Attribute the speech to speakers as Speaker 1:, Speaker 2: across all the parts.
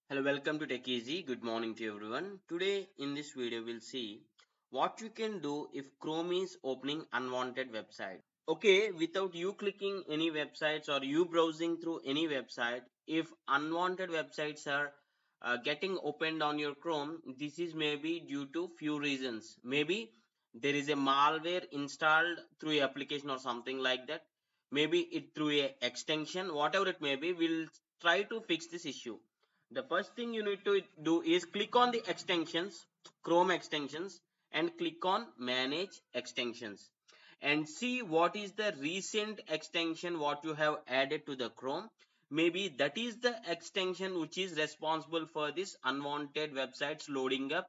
Speaker 1: Hello, welcome to Tech Easy. Good morning to everyone. Today in this video we'll see what you can do if Chrome is opening unwanted website. Okay, without you clicking any websites or you browsing through any website, if unwanted websites are getting opened on your Chrome, this is maybe due to few reasons. Maybe there is a malware installed through a application or something like that. Maybe it through a extension, whatever it may be, we'll try to fix this issue. The first thing you need to do is click on the extensions, Chrome extensions, and click on manage extensions and see what is the recent extension what you have added to the Chrome. Maybe that is the extension which is responsible for this unwanted websites loading up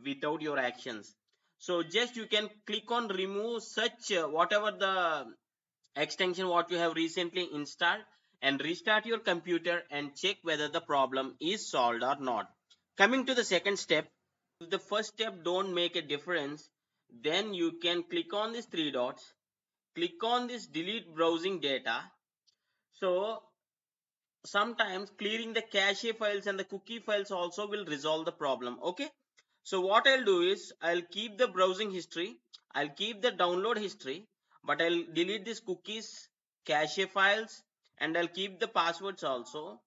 Speaker 1: without your actions. So just you can click on remove such whatever the extension what you have recently installed and restart your computer and check whether the problem is solved or not. Coming to the second step, if the first step don't make a difference, then you can click on these three dots, click on this delete browsing data. So sometimes clearing the cache files and the cookie files also will resolve the problem. Okay, so what I'll do is I'll keep the browsing history, I'll keep the download history, but I'll delete these cookies, cache files, and I'll keep the passwords also,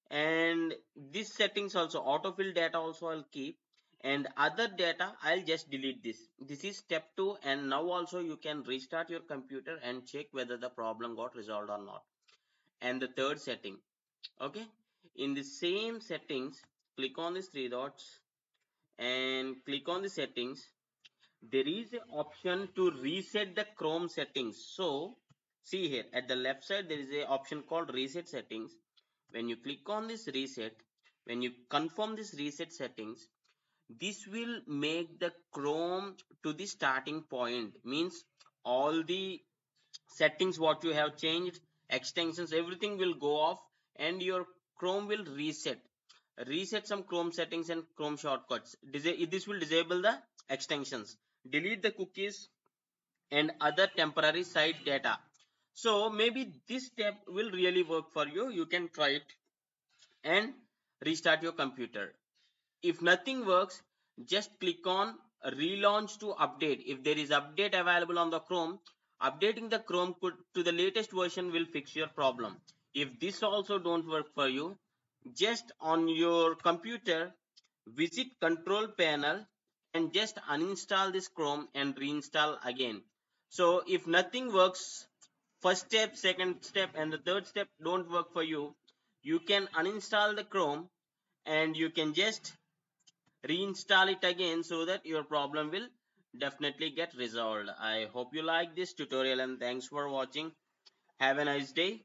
Speaker 1: and this settings also, autofill data also I'll keep, and other data I'll just delete this. This is step 2, and now also you can restart your computer and check whether the problem got resolved or not. And the third setting, okay, in the same settings, click on these three dots and click on the settings. There is an option to reset the Chrome settings. So see here at the left side there is a option called reset settings. When you click on this reset, when you confirm this reset settings, this will make the Chrome to the starting point, means all the settings what you have changed, extensions, everything will go off and your Chrome will reset some Chrome settings and Chrome shortcuts. This will disable the extensions, delete the cookies and other temporary site data. So maybe this step will really work for you. You can try it and restart your computer. If nothing works, just click on relaunch to update. If there is update available on the Chrome, updating the Chrome to the latest version will fix your problem. If this also don't work for you, just on your computer visit control panel and just uninstall this Chrome and reinstall again. So if nothing works, first step, second step, and the third step don't work for you, you can uninstall the Chrome and you can just reinstall it again so that your problem will definitely get resolved. I hope you like this tutorial and thanks for watching. Have a nice day.